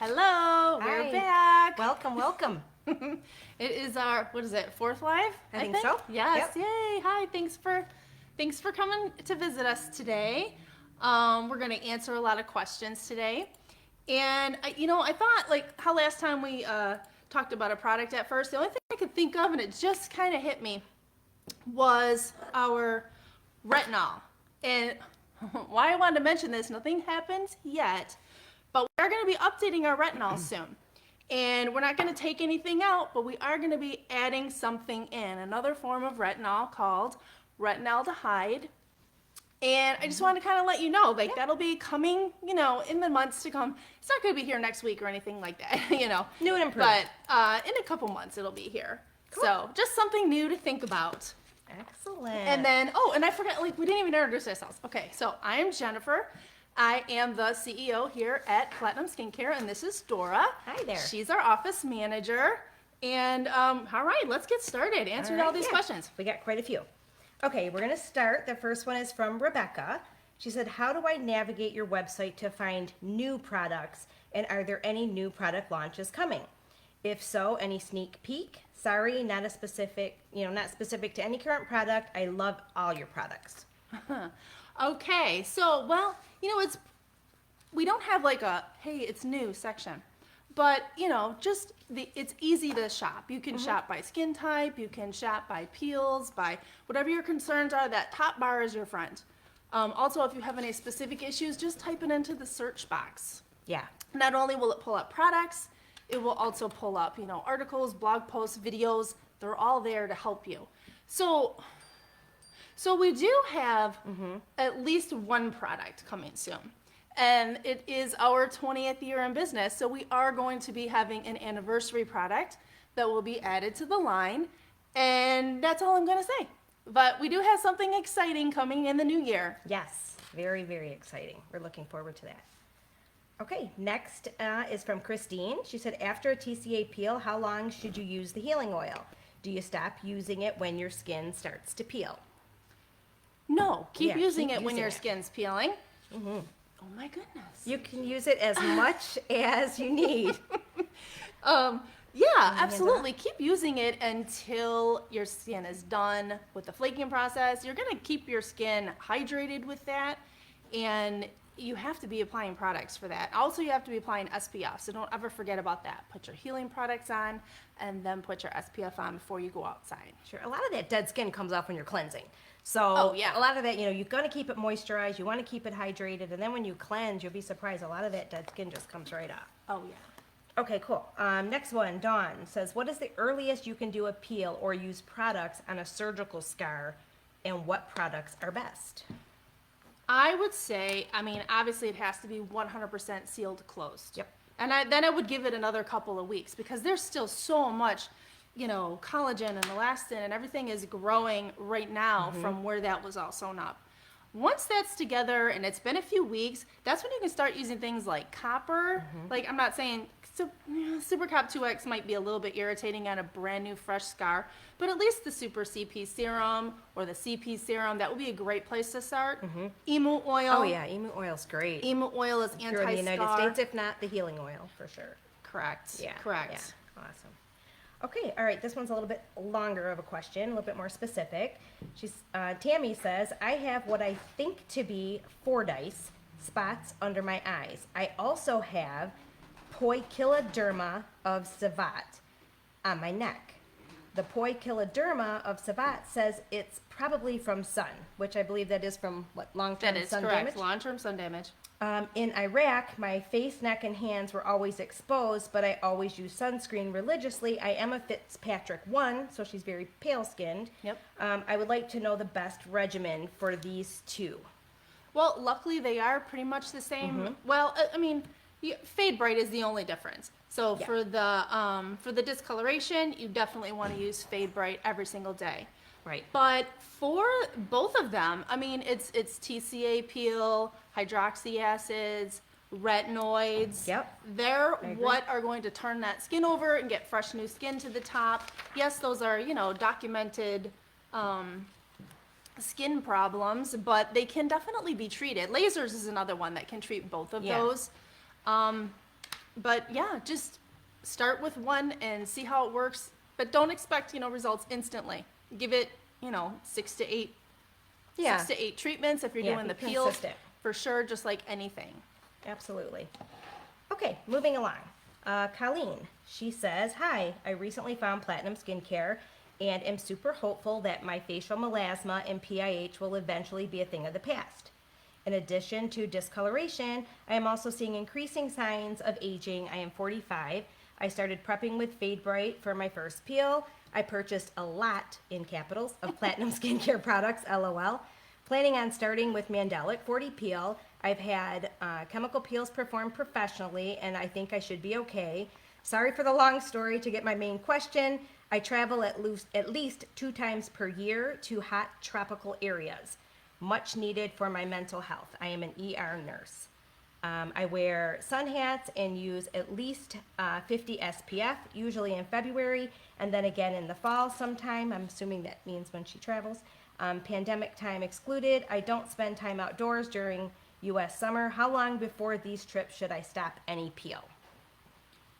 Hello, Hi. we're back. Welcome. It is our, what is it, fourth live? I think so. Yes, Yep. yay. Hi, thanks for coming to visit us today. We're going to answer a lot of questions today. And, I thought, like, how last time we talked about a product at first, the only thing I could think of, and it just kind of hit me, was our retinol. And why I wanted to mention this, nothing happened yet, but we are going to be updating our retinol soon. And we're not going to take anything out, but we are going to be adding something in, another form of retinol called retinaldehyde. And I just wanted to kind of let you know, like, that'll be coming, in the months to come. It's not going to be here next week or anything like that, New and improved. But in a couple months, it'll be here. Cool. So just something new to think about. Excellent. And then, and I forgot, like, we didn't even introduce ourselves. Okay, so I'm Jennifer. I am the CEO here at Platinum Skincare, and this is Dora. Hi there. She's our office manager. And, all right, let's get started answering all these questions. We got quite a few. Okay, we're going to start. The first one is from Rebekah. She said, how do I navigate your website to find new products, and are there any new product launches coming? If so, any sneak peek? Sorry, not specific to any current product. I love all your products. Okay, so, well, we don't have like a, hey, it's new section, but, it's easy to shop. You can shop by skin type, you can shop by peels, by whatever your concerns are. That top bar is your friend. Also, if you have any specific issues, just type it into the search box. Yeah. Not only will it pull up products, it will also pull up, articles, blog posts, videos. They're all there to help you. So we do have at least one product coming soon. And it is our 20th year in business. So we are going to be having an anniversary product that will be added to the line. And that's all I'm going to say. But we do have something exciting coming in the new year. Yes, very, very exciting. We're looking forward to that. Okay, next is from Christine. She said, after a TCA peel, how long should you use the healing oil? Do you stop using it when your skin starts to peel? No, keep using it when your skin's peeling. Mm-hmm. Oh my goodness. You can use it as much as you need. Yeah, absolutely. Keep using it until your skin is done with the flaking process. You're going to keep your skin hydrated with that, and you have to be applying products for that. Also, you have to be applying SPF, so don't ever forget about that. Put your healing products on, and then put your SPF on before you go outside. Sure. A lot of that dead skin comes off when you're cleansing. So a lot of that, you're going to keep it moisturized. You want to keep it hydrated. And then when you cleanse, you'll be surprised. A lot of that dead skin just comes right off. Oh, yeah. Okay, cool. Next one, Dawn says, what is the earliest you can do a peel or use products on a surgical scar, and what products are best? I would say, obviously it has to be 100% sealed closed. Yep. And then I would give it another couple of weeks, because there's still so much, collagen and elastin and everything is growing right now from where that was all sewn up. Once that's together and it's been a few weeks, that's when you can start using things like copper. Like, I'm not saying Super Cop 2X might be a little bit irritating on a brand new fresh scar, but at least the Super CP serum or the CP serum, that would be a great place to start. Emu oil. Oh yeah, emu oil's great. Emu oil is If you're in the United anti-scar. States, if not, the healing oil for sure. Correct. Yeah. Correct. Yeah. Awesome. Okay, all right, this one's a little bit longer of a question, a little bit more specific. Tammy says, I have what I think to be Fordyce spots under my eyes. I also have poikiloderma of Savat on my neck. The poikiloderma of Savat says it's probably from sun, which I believe that is from long-term sun damage? That is correct, long-term sun damage. In Iraq, my face, neck, and hands were always exposed, but I always use sunscreen religiously. I am a Fitzpatrick 1, so she's very pale-skinned. Yep. I would like to know the best regimen for these two. Well, luckily they are pretty much the same. Well, Fade Bright is the only difference. So for the discoloration, you definitely want to use Fade Bright every single day. Right. But for both of them, it's TCA peel, hydroxy acids, retinoids. Yep. They're what are going to turn that skin over and get fresh new skin to the top. Yes, those are, documented skin problems, but they can definitely be treated. Lasers is another one that can treat both of those. But yeah, just start with one and see how it works. But don't expect, results instantly. Give it, 6 to 8 Yeah. 6 to 8 treatments if you're Yeah, doing the be peels. consistent. For sure, just like anything. Absolutely. Okay, moving along. Colleen, she says, hi, I recently found Platinum Skincare and am super hopeful that my facial melasma and PIH will eventually be a thing of the past. In addition to discoloration, I am also seeing increasing signs of aging. I am 45. I started prepping with Fade Bright for my first peel. I purchased a lot, in capitals, of Platinum Skincare products, LOL. Planning on starting with Mandelic 40 peel. I've had chemical peels performed professionally, and I think I should be okay. Sorry for the long story. To get my main question, I travel at least 2 times per year to hot tropical areas. Much needed for my mental health. I am an ER nurse. I wear sun hats and use at least 50 SPF, usually in February, and then again in the fall sometime. I'm assuming that means when she travels. Pandemic time excluded. I don't spend time outdoors during U.S. summer. How long before these trips should I stop any peel?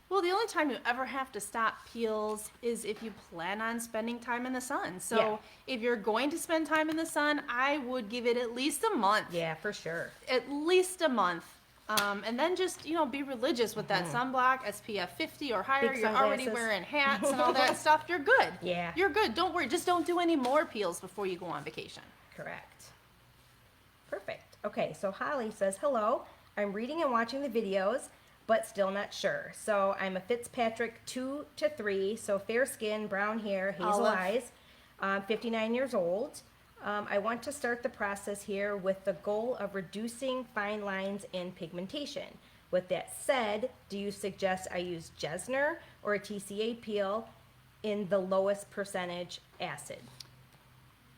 Well, the only time you ever have to stop peels is if you plan on spending time in the sun. So Yeah. if you're going to spend time in the sun, I would give it at least a month. Yeah, for sure. At least a month. And then just, be religious with that sunblock, SPF 50 or higher. Big You're already sunglasses. wearing hats and all that stuff. You're good. Yeah. You're good. Don't worry. Just don't do any more peels before you go on vacation. Correct. Perfect. Okay, so Holly says, hello, I'm reading and watching the videos, but still not sure. So I'm a Fitzpatrick 2 to 3, so fair skin, brown hair, hazel Olive. eyes, 59 years old. I want to start the process here with the goal of reducing fine lines and pigmentation. With that said, do you suggest I use Jesner or a TCA peel in the lowest percentage acid?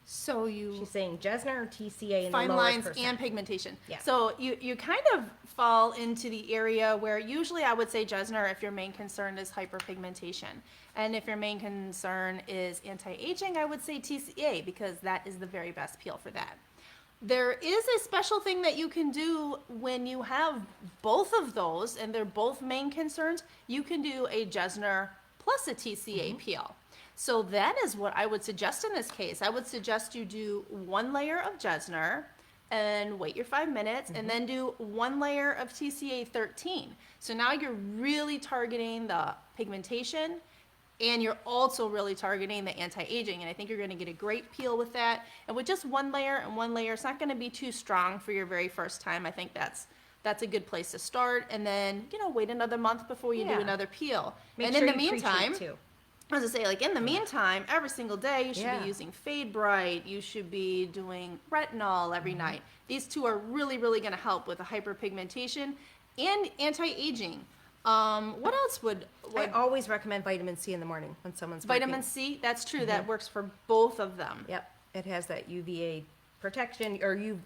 So you... She's saying Jesner or TCA in fine the lowest lines percent. and pigmentation. Yeah. So you kind of fall into the area where usually I would say Jesner if your main concern is hyperpigmentation. And if your main concern is anti-aging, I would say TCA because that is the very best peel for that. There is a special thing that you can do when you have both of those and they're both main concerns. You can do a Jesner plus a TCA peel. So that is what I would suggest in this case. I would suggest you do 1 layer of Jesner and wait your 5 minutes and then do 1 layer of TCA 13. So now you're really targeting the pigmentation and you're also really targeting the anti-aging. And I think you're going to get a great peel with that. And with just 1 layer and 1 layer, it's not going to be too strong for your very first time. I think that's a good place to start. And then, wait another month before you do Yeah. another peel. Make and sure in the you pre-treat meantime, too. I was gonna say, in the meantime, every single day you should Yeah. be using Fade Bright. You should be doing retinol every night. These two are really, really gonna help with the hyperpigmentation and anti-aging. What else would I always recommend vitamin C in the morning when someone's vitamin working. C? That's true. That works for both of them. Yep, it has that UVA protection or UVA,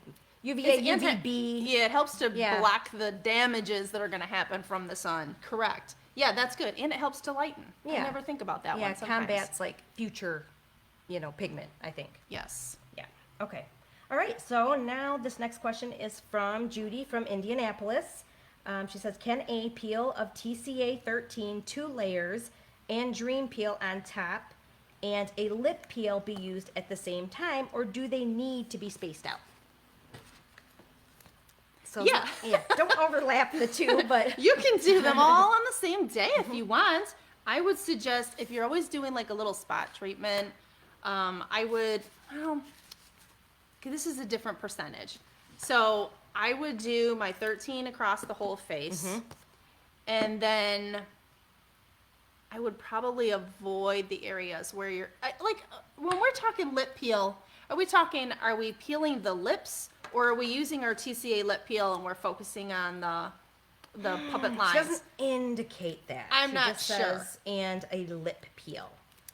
It's anti- UVB. Yeah, it helps to Yeah. block the damages that are gonna happen from the sun. Correct. Yeah, that's good, and it helps to lighten. I Yeah. never think about that Yeah, one. Sometimes. combats like future, pigment, I think. Yes. Yeah. Okay. All right. So now this next question is from Judy from Indianapolis. She says, can a peel of TCA 13 2 layers and Dream Peel on top and a lip peel be used at the same time, or do they need to be spaced out? So Yeah. don't overlap the two, but You can do them all on the same day if you want. I would suggest if you're always doing like a little spot treatment, I would, okay, this is a different percentage. So I would do my 13 across the whole face. And then I would probably avoid the areas where you're, when we're talking lip peel, are we peeling the lips? Or are we using our TCA lip peel and we're focusing on the puppet lines? she doesn't indicate that. I'm She not just sure. says, and a lip peel.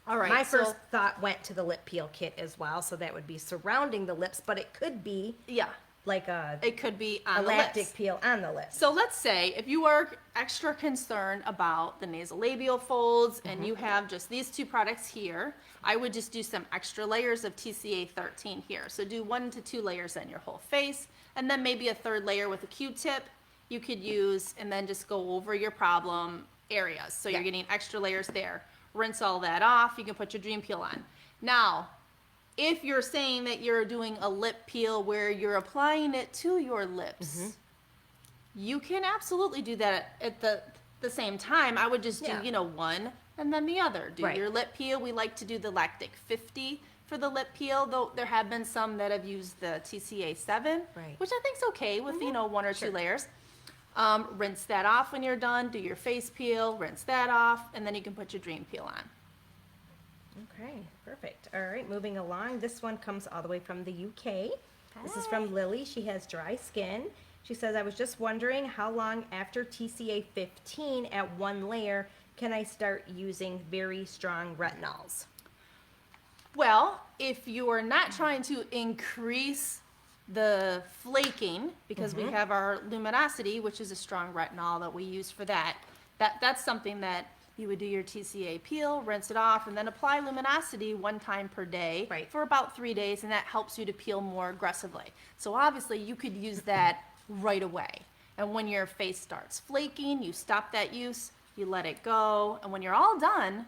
All right. My so- first thought went to the lip peel kit as well, so that would be surrounding the lips, but it could be Yeah, like a it could be on the lactic lips. peel on the lips. So let's say if you are extra concerned about the nasolabial folds and you have just these 2 products here, I would just do some extra layers of TCA 13 here. So do 1 to 2 layers on your whole face, and then maybe a 3rd layer with a Q-tip. you could use and then just go over your problem areas. So you're getting extra layers there. Rinse all that off. You can put your dream peel on. Now, if you're saying that you're doing a lip peel where you're applying it to your lips, you can absolutely do that at the same time. I would just do, one and then the other. Do your lip peel. We like to do the lactic 50 for the lip peel, though there have been some that have used the TCA 7, which I think's okay with, 1 or 2 layers. Rinse that off when you're done. Do your face peel, rinse that off, and then you can put your dream peel on. Okay, perfect. All right, moving along. This one comes all the way from the UK. This is from Lily. She has dry skin. She says, I was just wondering how long after TCA 15 at 1 layer can I start using very strong retinols? Well, if you are not trying to increase the flaking, because we have our luminosity, which is a strong retinol that we use for that's something that you would do your TCA peel, rinse it off, and then apply luminosity 1 time per day for about 3 days, and that helps you to peel more aggressively. So obviously you could use that right away. And when your face starts flaking, you stop that use, you let it go, and when you're all done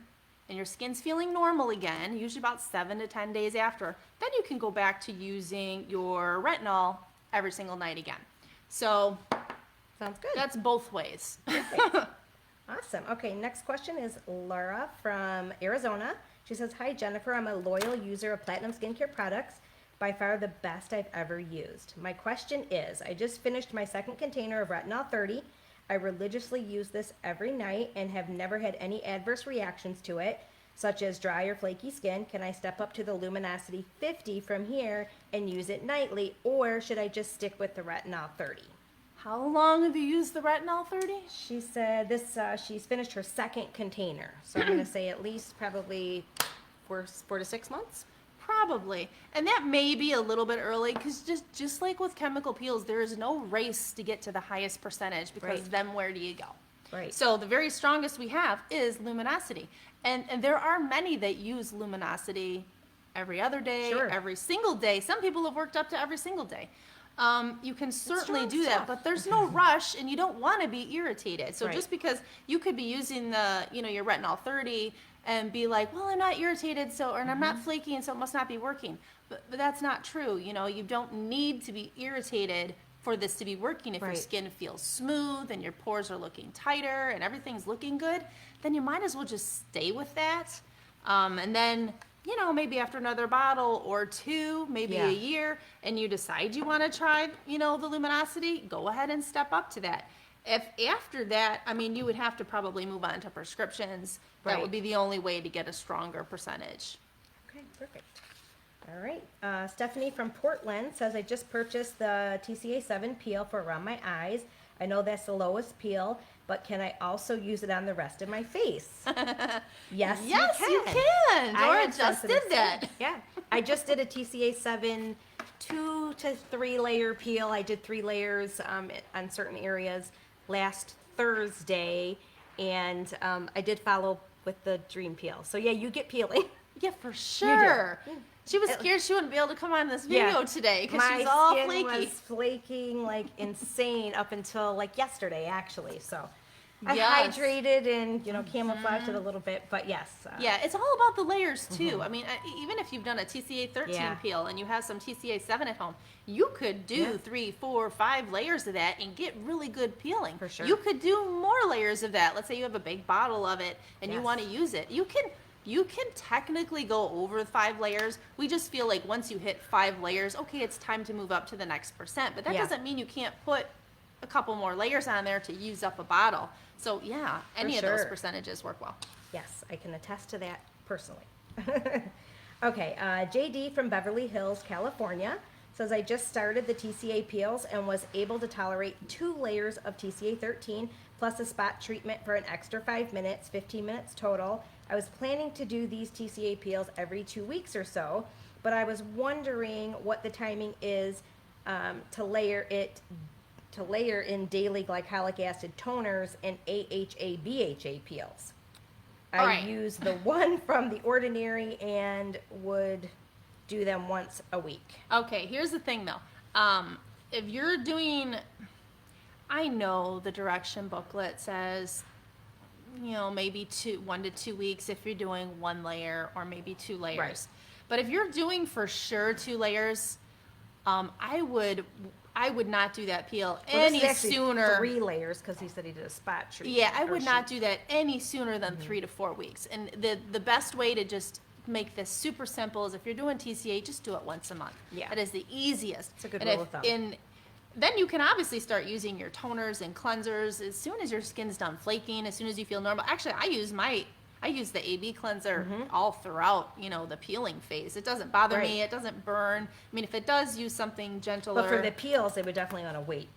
and your skin's feeling normal again, usually about 7 to 10 days after, then you can go back to using your retinol every single night again. So sounds good. That's both ways. Awesome. Okay, next question is Lara from Arizona. She says, hi, Jennifer. I'm a loyal user of Platinum Skincare products, by far the best I've ever used. My question is, I just finished my 2nd container of Retinol 30. I religiously use this every night and have never had any adverse reactions to it, such as dry or flaky skin. Can I step up to the Luminosity 50 from here and use it nightly, or should I just stick with the Retinol 30? How long have you used the Retinol 30? She said she's finished her 2nd container. So I'm going to say at least probably 4 to 6 months. Probably. And that may be a little bit early, because just like with chemical peels, there is no race to get to the highest percentage, because then where do you go? Right. So the very strongest we have is luminosity. And there are many that use luminosity every other day, every single day. Some people have worked up to every single day. You can certainly do that, but there's no rush, and you don't want to be irritated. So just because you could be using your Retinol 30 and be like, well, I'm not irritated, and I'm not flaky, and so it must not be working. But that's not true. You don't need to be irritated for this to be working. If your skin feels smooth and your pores are looking tighter and everything's looking good, then you might as well just stay with that. And then, maybe after another bottle or 2, maybe a year, and you decide you want to try, the luminosity, go ahead and step up to that. If after that, you would have to probably move on to prescriptions. That would be the only way to get a stronger percentage. Okay, perfect. All right. Stefanie from Portland says, I just purchased the TCA 7 peel for around my eyes. I know that's the lowest peel, but can I also use it on the rest of my face? Yes, you can. Laura just did that. Yeah. I just did a TCA 7 2 to 3 layer peel. I did 3 layers on certain areas last Thursday, and I did follow with the dream peel. So yeah, you get peeling. Yeah, for sure. She was scared she wouldn't be able to come on this video today because she's all flaky. My skin was flaking like insane up until like yesterday, actually. So I hydrated and camouflaged it a little bit, but yes. Yeah, it's all about the layers too. Even if you've done a TCA 13 peel and you have some TCA 7 at home, you could do 3, 4, 5 layers of that and get really good peeling. For sure. You could do more layers of that. Let's say you have a big bottle of it and you want to use it. You can technically go over 5 layers. We just feel like once you hit 5 layers, okay, it's time to move up to the next percent. But that doesn't mean you can't put a couple more layers on there to use up a bottle. So yeah, any of those percentages work well. Yes, I can attest to that personally. Okay, JD from Beverly Hills, California says, I just started the TCA peels and was able to tolerate 2 layers of TCA 13 plus a spot treatment for an extra 5 minutes, 15 minutes total. I was planning to do these TCA peels every 2 weeks or so, but I was wondering what the timing is to layer in daily glycolic acid toners and AHA BHA peels. I use the one from The Ordinary and would do them once a week. Okay, here's the thing though. If you're doing, I know the direction booklet says, maybe 1 to 2 weeks if you're doing 1 layer or maybe 2 layers. Right. But if you're doing for sure 2 layers, I would not do that peel any sooner. 3 layers because he said he did a spot treatment. Yeah, I would not do that any sooner than 3 to 4 weeks. And the best way to just make this super simple is if you're doing TCA, just do it once a month. Yeah. That is the easiest. It's a good rule of thumb. And then you can obviously start using your toners and cleansers as soon as your skin's done flaking, as soon as you feel normal. Actually, I use the AB cleanser all throughout, the peeling phase. It doesn't bother me. It doesn't burn. I mean, if it does, use something gentler. But for the peels, they would definitely want to wait.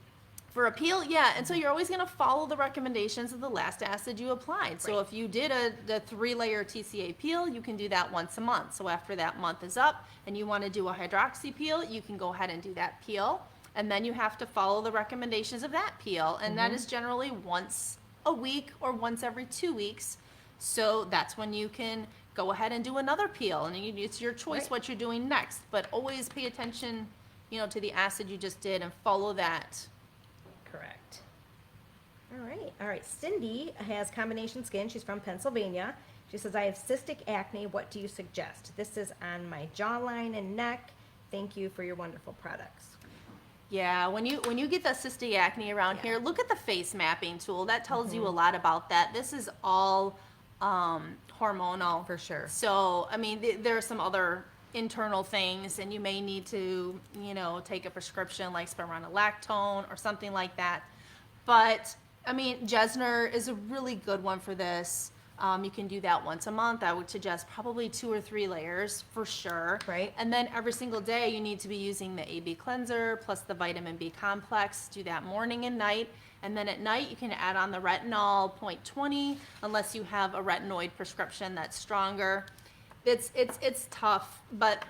For a peel, yeah. And so you're always going to follow the recommendations of the last acid you applied. So if you did the 3-layer TCA peel, you can do that once a month. So after that month is up and you want to do a hydroxy peel, you can go ahead and do that peel. And then you have to follow the recommendations of that peel. And that is generally once a week or once every 2 weeks. So that's when you can go ahead and do another peel. And it's your choice what you're doing next. But always pay attention, to the acid you just did and follow that. Correct. All right. Cindy has combination skin. She's from Pennsylvania. She says, I have cystic acne. What do you suggest? This is on my jawline and neck. Thank you for your wonderful products. Yeah, when you get the cystic acne around here, look at the face mapping tool. That tells you a lot about that. This is all hormonal. For sure. So, I mean, there are some other internal things, and you may need to, take a prescription like spironolactone or something like that. But, I mean, Jesner is a really good one for this. You can do that once a month. I would suggest probably 2 or 3 layers for sure. Right. And then every single day you need to be using the AB cleanser plus the vitamin B complex. Do that morning and night. And then at night you can add on the retinol 0.20 unless you have a retinoid prescription that's stronger. It's tough, but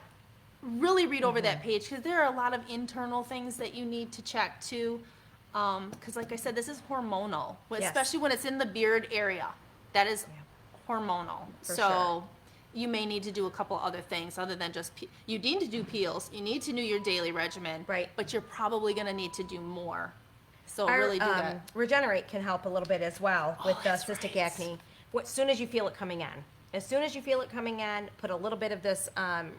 really read over that page because there are a lot of internal things that you need to check too. Because like I said, this is hormonal, especially when it's in the beard area. That is hormonal. For so sure. you may need to do a couple other things other than just you need to do peels. You need to do your daily regimen. Right. But you're probably going to need to do more. So Our, really do that. Regenerate can help a little bit as well with that's cystic right. acne. As soon as you feel it coming on. As soon as you feel it coming on, put a little bit of this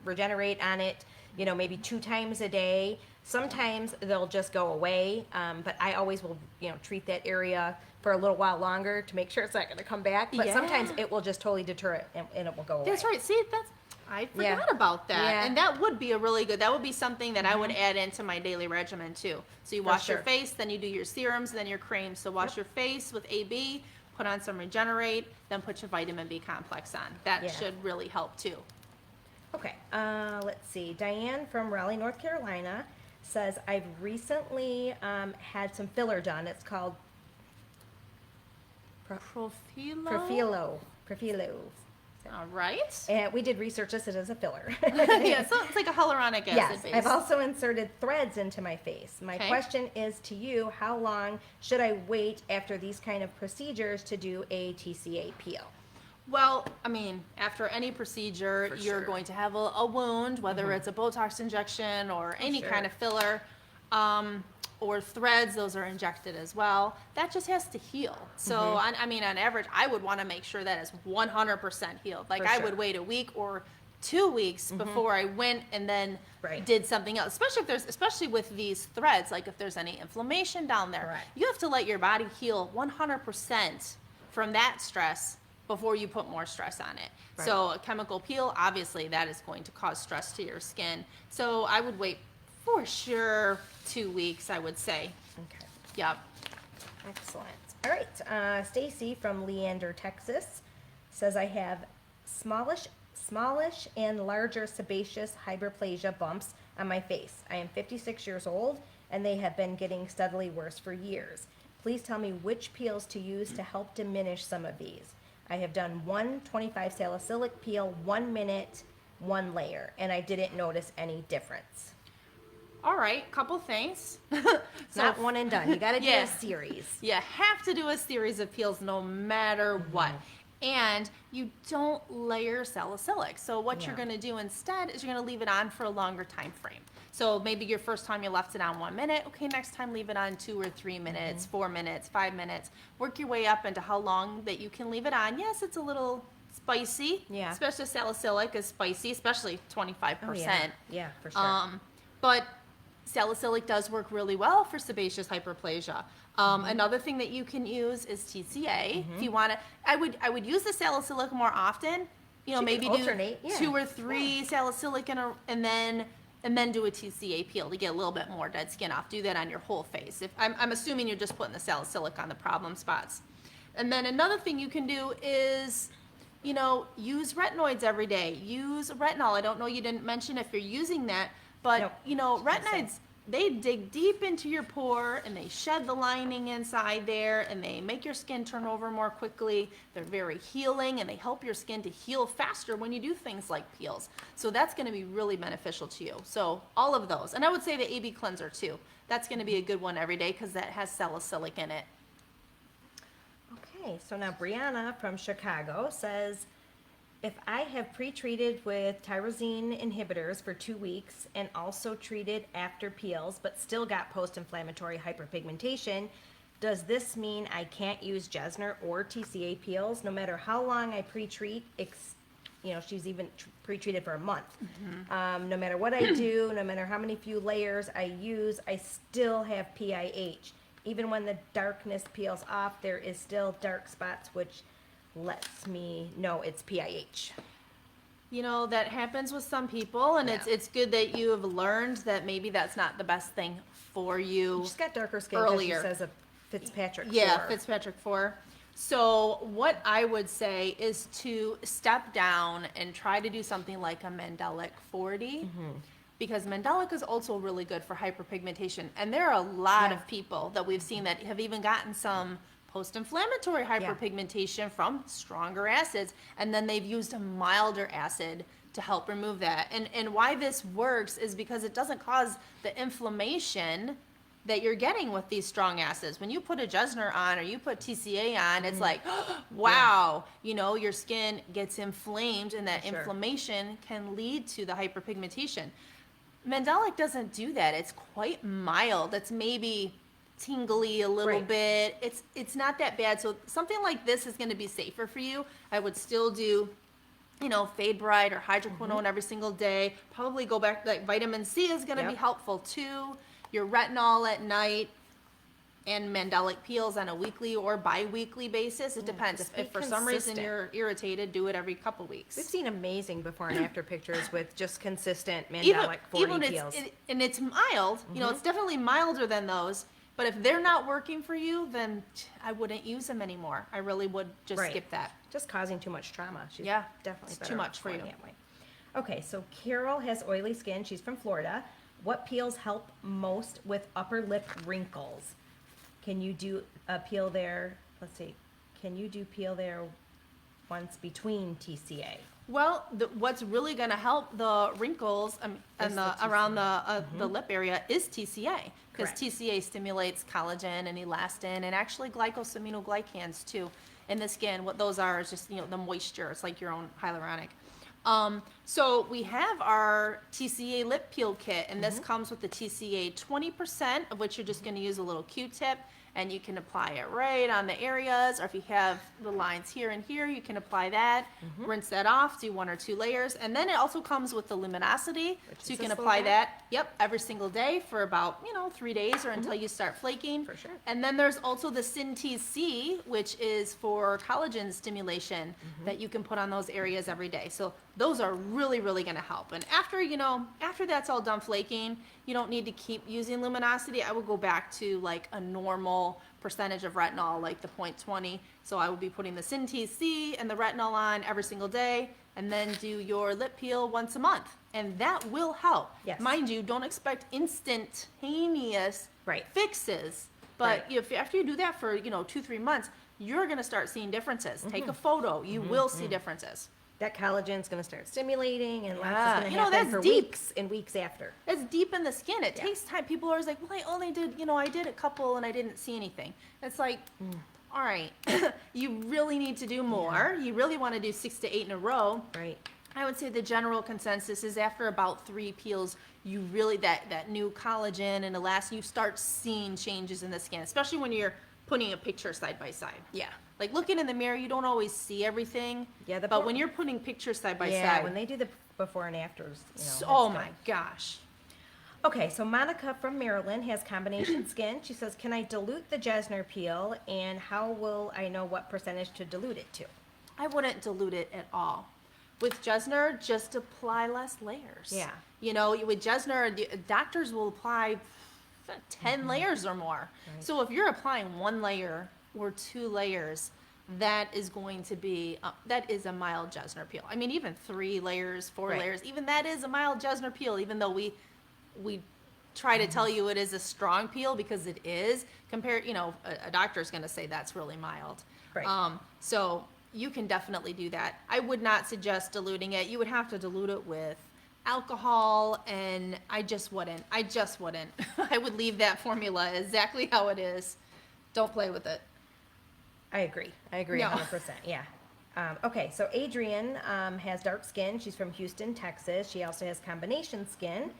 Regenerate on it, maybe 2 times a day. Sometimes they'll just go away, but I always will, treat that area for a little while longer to make sure it's not going to come back. But sometimes it will just totally deter it and it will go away. That's right. See, I forgot about that. Yeah. And that would be that would be something that I would add into my daily regimen too. So you wash your sure. face, then you do your serums, then your creams. So wash your face with AB, put on some Regenerate, then put your vitamin B complex on. That should really help too. Okay, let's see. Diane from Raleigh, North Carolina says, I've recently had some filler done. It's called Profilo. All right. And we did research this. It is a filler. Yeah, so it's like a hyaluronic acid Yes, base. I've also inserted threads into my face. My question is to you, how long should I wait after these kind of procedures to do a TCA peel? Well, I mean, after any procedure, you're going to have a wound, whether it's a Botox injection or any kind of filler, or threads. Those are injected as well. That just has to heal. So, on average, I would want to make sure that is 100% healed. Like, I would wait a week or 2 weeks before I went and then did something else. Especially with these threads, like if there's any inflammation down there, you have to let your body heal 100% from that stress before you put more stress on it. So a chemical peel, obviously that is going to cause stress to your skin. So I would wait for sure 2 weeks, I would say. Okay. Yep. Excellent. All right. Stacy from Leander, Texas says, I have smallish and larger sebaceous hyperplasia bumps on my face. I am 56 years old and they have been getting steadily worse for years. Please tell me which peels to use to help diminish some of these. I have done 125 salicylic peel, 1 minute, 1 layer, and I didn't notice any difference. All right, couple things. It's not one and done. You got to do a series. You have to do a series of peels no matter what. And you don't layer salicylic. So what you're going to do instead is you're going to leave it on for a longer time frame. So maybe your first time you left it on 1 minute. Okay, next time leave it on 2 or 3 minutes, 4 minutes, 5 minutes. Work your way up into how long that you can leave it on. Yes, it's a little spicy. Yeah. Especially salicylic is spicy, especially 25%. Oh, yeah, for sure. But salicylic does work really well for sebaceous hyperplasia. Another thing that you can use is TCA. If you want to, I would use the salicylic more often. You know, So you maybe can do alternate, yeah. 2 or 3 salicylic and then do a TCA peel to get a little bit more dead skin off. Do that on your whole face. If I'm assuming you're just putting the salicylic on the problem spots. And then another thing you can do is, you know, use retinoids every day. Use retinol. I don't know, you didn't mention if you're using that, but Nope. you know, retinoids, they dig deep into your pore and they shed the lining inside there and they make your skin turn over more quickly. They're very healing and they help your skin to heal faster when you do things like peels. So that's going to be really beneficial to you. So all of those. And I would say the AB cleanser too. That's going to be a good one every day because that has salicylic in it. Okay, so now Briana from Chicago says, if I have pre-treated with tyrosine inhibitors for 2 weeks and also treated after peels, but still got post-inflammatory hyperpigmentation, does this mean I can't use Jesner or TCA peels no matter how long I pre-treat? You know, she's even pre-treated for a month. No matter what I do, no matter how many few layers I use, I still have PIH. Even when the darkness peels off, there is still dark spots, which lets me know it's PIH. You know, that happens with some people, and Yeah. it's good that you have learned that maybe that's not the best thing for you. She's got darker skin because she Earlier. says a Fitzpatrick. Yeah, 4. Fitzpatrick 4. So what I would say is to step down and try to do something like a Mandelic 40. Because Mandelic is also really good for hyperpigmentation. And there are a lot Yeah. of people that we've seen that have even gotten some post-inflammatory hyperpigmentation from stronger acids, and then they've used a milder acid to help remove that. And why this works is because it doesn't cause the inflammation that you're getting with these strong acids. When you put a Jesner on or you put TCA on, it's like, wow, you know, your skin gets inflamed, and that For sure. inflammation can lead to the hyperpigmentation. Mandelic doesn't do that. It's quite mild. It's maybe tingly a little Right. bit. It's not that bad. So something like this is going to be safer for you. I would still do, you know, Fade Bright or hydroquinone every single day. Probably go back, like vitamin C is going to be Yep. helpful too. Your retinol at night, and Mandelic peels on a weekly or bi-weekly basis. It depends. just be If for some reason consistent. you're irritated, do it every couple weeks. We've seen amazing before and after pictures with just consistent Mandelic 40 peels. And it's mild, you know, it's definitely milder than those, but if they're not working for you, then I wouldn't use them anymore. I really would just Right. skip that. Just causing too much trauma. She's Yeah, definitely it's better too off much for going you. that way. Okay, so Carol has oily skin. She's from Florida. What peels help most with upper lip wrinkles? Can you do a peel there? Let's see. Can you do peel there once between TCA? Well, what's really going to help the wrinkles and Is the around the lip area is TCA, because Correct. TCA stimulates collagen and elastin and actually glycosaminoglycans too in the skin. What those are is just, you know, the moisture. It's like your own hyaluronic. So we have our TCA lip peel kit, and this comes with the TCA 20%, of which you're just going to use a little Q-tip, and you can apply it right on the areas, or if you have the lines here and here, you can apply that, rinse that off, do 1 or 2 layers, and then it also comes with the luminosity, so you is can this apply little that, every single day for about, 3 days or until you start flaking. For sure. And then there's also the Sin-TC, which is for collagen stimulation that you can put on those areas every day. So those are really, really going to help. And after that's all done flaking, you don't need to keep using luminosity. I would go back to like a normal percentage of retinol, like the 0.20. So I would be putting the Sin-TC and the retinol on every single day, and then do your lip peel once a month. And that will help. Yes. Mind you, don't expect instantaneous Right. fixes. But Right. if after you do that for 2-3 months, you're going to start seeing differences. Take a photo. You will see differences. That collagen's going to start stimulating, and lots Yeah. is going You to know, happen that's for deep. weeks and weeks after. It's deep in the skin. It Yeah. takes time. People are always like, well, I only did, I did a couple and I didn't see anything. It's like, all right, you really need to do more. You really want to do 6 to 8 in a row. Right. I would say the general consensus is after about 3 peels, you really, that new collagen and elastin, you start seeing changes in the skin, especially when you're putting a picture side by side. Yeah. Like looking in the mirror, you don't always see everything. Yeah, but when you're putting pictures side by Yeah, side. when they do the before and afters, Oh that's my good. gosh. Okay, so Monica from Maryland has combination skin. She says, can I dilute the Jesner peel, and how will I know what percentage to dilute it to? I wouldn't dilute it at all. With Jesner, just apply less layers. Yeah. You know, with Jesner, doctors will apply 10 layers or more. Right. So if you're applying 1 layer or 2 layers, that is going to be, that is a mild Jesner peel. I mean, even 3 layers, 4 Right. layers, even that is a mild Jesner peel, even though we try to tell you it is a strong peel because it is. Compared, a doctor's going to say that's really mild. Right. So you can definitely do that. I would not suggest diluting it. You would have to dilute it with alcohol, and I just wouldn't. I would leave that formula exactly how it is. Don't play with it. I agree. No. 100%. Yeah. Okay, so Adrien has dark skin. She's from Houston, Texas. She also has combination skin.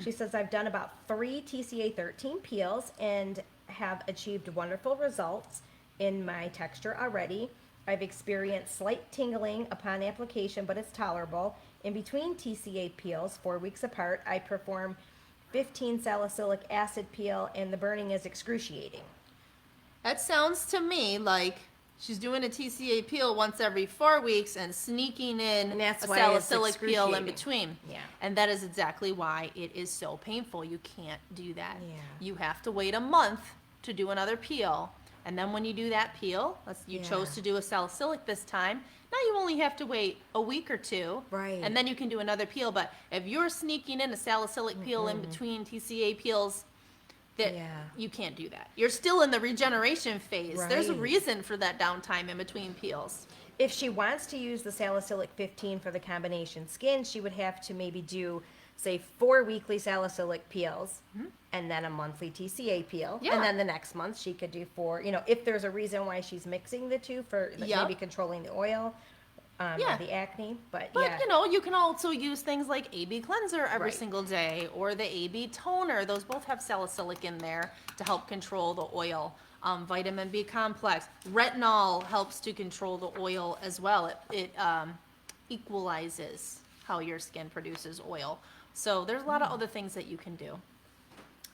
She says, I've done about 3 TCA 13 peels and have achieved wonderful results in my texture already. I've experienced slight tingling upon application, but it's tolerable. In between TCA peels, 4 weeks apart, I perform 15 salicylic acid peel, and the burning is excruciating. That sounds to me like she's doing a TCA peel once every 4 weeks and sneaking in And that's a why it's salicylic peel in excruciating. between. Yeah. And that is exactly why it is so painful. You can't do that. Yeah. You have to wait a month to do another peel. And then when you do that peel, you Yeah. chose to do a salicylic this time, now you only have to wait a week or 2. Right. And then you can do another peel. But if you're sneaking in a salicylic peel in between TCA peels, that Yeah. you can't do that. You're still in the regeneration phase. There's a Right. reason for that downtime in between peels. If she wants to use the salicylic 15 for the combination skin, she would have to maybe do, say, 4 weekly salicylic peels and then a monthly TCA peel. Yeah. And then the next month she could do 4, if there's a reason why she's mixing the two for Yep. maybe controlling the oil, Yeah. or the acne. But But yeah. you can also use things like AB cleanser every Right. single day, or the AB toner. Those both have salicylic in there to help control the oil. Vitamin B complex. Retinol helps to control the oil as well. It equalizes how your skin produces oil. So there's a lot of other things that you can do.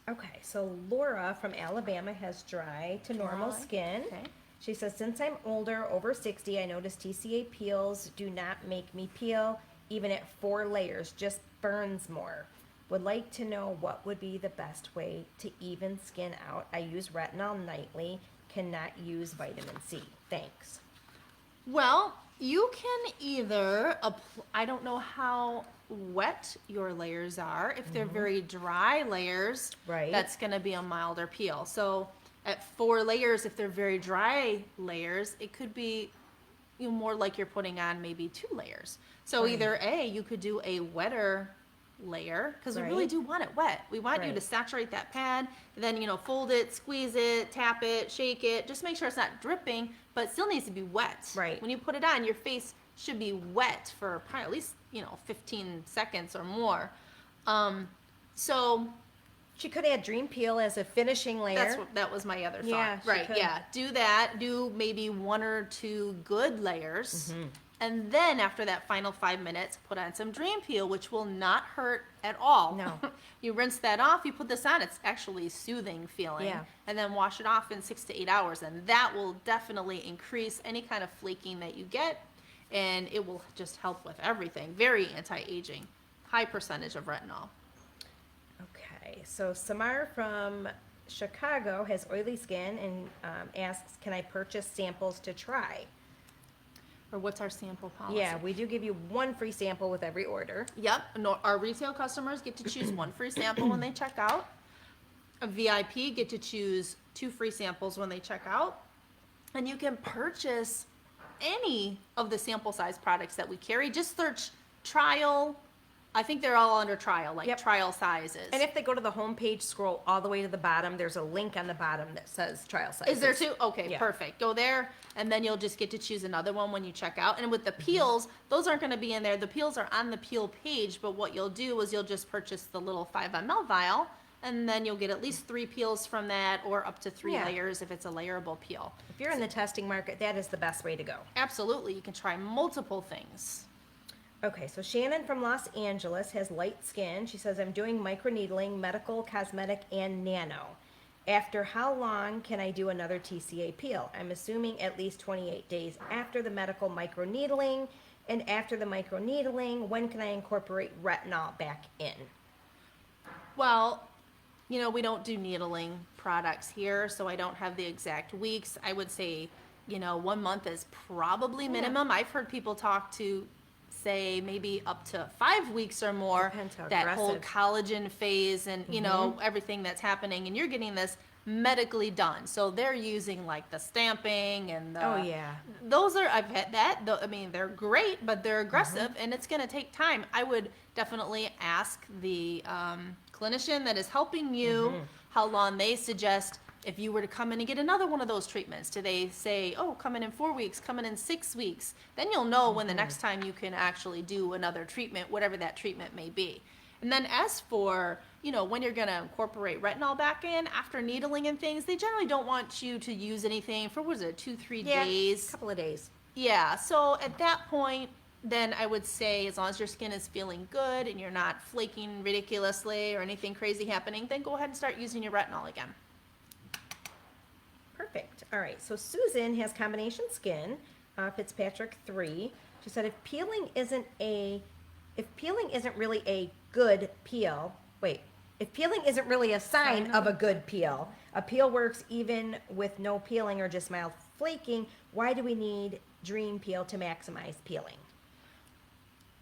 Okay, so Laura from Alabama has dry to normal Dry, skin. okay. She says, since I'm older, over 60, I notice TCA peels do not make me peel, even at 4 layers, just burns more. Would like to know what would be the best way to even skin out. I use retinol nightly, cannot use vitamin C. Thanks. Well, you can either, I don't know how wet your layers are. If they're very dry layers, Right. that's going to be a milder peel. So at 4 layers, if they're very dry layers, it could be more like you're putting on maybe 2 layers. So Right. either you could do a wetter layer, because we really Right. do want it wet. We want you to Right. saturate that pad, then fold it, squeeze it, tap it, shake it. Just make sure it's not dripping, but it still needs to be wet. Right. When you put it on, your face should be wet for probably at least 15 seconds or more. So She could add dream peel as a finishing layer. that was my other thought. Yeah, she Right, could. yeah. Do that. Do maybe 1 or 2 good layers. Mm-hmm. And then after that final 5 minutes, put on some dream peel, which will not hurt at all. No. You rinse that off, you put this on, it's actually soothing feeling. Yeah. And then wash it off in 6 to 8 hours. And that will definitely increase any kind of flaking that you get. And it will just help with everything. Very anti-aging. High percentage of retinol. Okay, so Samar from Chicago has oily skin and asks, can I purchase samples to try? Or what's our sample policy? Yeah, we do give you 1 free sample with every order. Yep. No, our retail customers get to choose 1 free sample when they check out. A VIP get to choose 2 free samples when they check out. And you can purchase any of the sample size products that we carry. Just search trial I think they're all under trial, like Yep. trial sizes. And if they go to the home page, scroll all the way to the bottom, there's a link on the bottom that says trial sizes. Is there two? Okay, Yeah. perfect. Go there, and then you'll just get to choose another one when you check out. And with the peels, those aren't going to be in there. The peels are on the peel page, but what you'll do is you'll just purchase the little 5 ml vial, and then you'll get at least 3 peels from that, or up to 3 Yeah. layers if it's a layerable peel. If you're in the testing market, that is the best way to go. Absolutely, you can try multiple things. Okay, so Shannon from Los Angeles has light skin. She says, I'm doing microneedling, medical, cosmetic, and nano. After how long can I do another TCA peel? I'm assuming at least 28 days after the medical microneedling. And after the microneedling, when can I incorporate retinol back in? Well, you know, we don't do needling products here, so I don't have the exact weeks. I would say, you know, 1 month is probably minimum. I've heard people talk to say maybe up to 5 weeks or more. Depends how that whole aggressive. collagen phase and, you know, everything that's happening, and you're getting this medically done. So they're using like the stamping and the, Oh, yeah. those are, I've had that. I mean, they're great, but they're aggressive and it's going to take time. I would definitely ask the clinician that is helping you how long they suggest. If you were to come in and get another one of those treatments, do they say, oh, come in 4 weeks, come in 6 weeks? Then you'll know when the next time you can actually do another treatment, whatever that treatment may be. And then as for, you know, when you're going to incorporate retinol back in after needling and things, they generally don't want you to use anything for, what is it, 2-3 days? A couple of days. Yeah, so at that point, then I would say as long as your skin is feeling good and you're not flaking ridiculously or anything crazy happening, then go ahead and start using your retinol again. Perfect. All right. So Susan has combination skin, Fitzpatrick 3. She said if peeling isn't really a good peel, if peeling isn't really a sign of a good peel, a peel works even with no peeling or just mild flaking, why do we need Dream Peel to maximize peeling?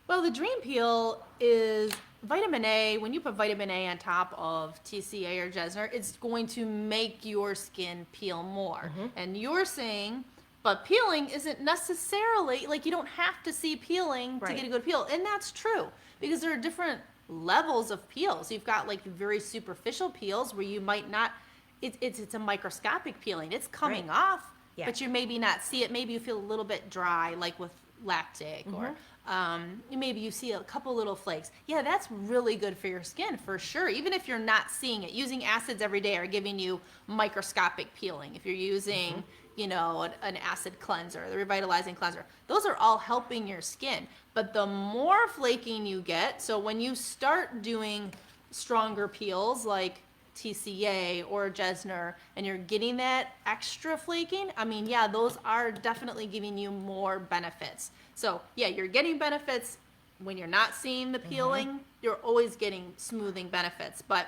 Well, the Dream Peel is vitamin A. When you put vitamin A on top of TCA or Jesner, it's going to make your skin peel more. And you're saying, but peeling isn't necessarily, like you don't have to see peeling to get a good peel. And that's true because there are different levels of peels. You've got like very superficial peels where you might not, it's a microscopic peeling. It's coming off, but you maybe not see it. Maybe you feel a little bit dry, like with lactic or maybe you see a couple little flakes. Yeah, that's really good for your skin for sure. Even if you're not seeing it, using acids every day are giving you microscopic peeling. If you're using, you know, an acid cleanser, the revitalizing cleanser, those are all helping your skin. But the more flaking you get, so when you start doing stronger peels like TCA or Jesner and you're getting that extra flaking, I mean, yeah, those are definitely giving you more benefits. So yeah, you're getting benefits when you're not seeing the peeling, you're always getting smoothing benefits. But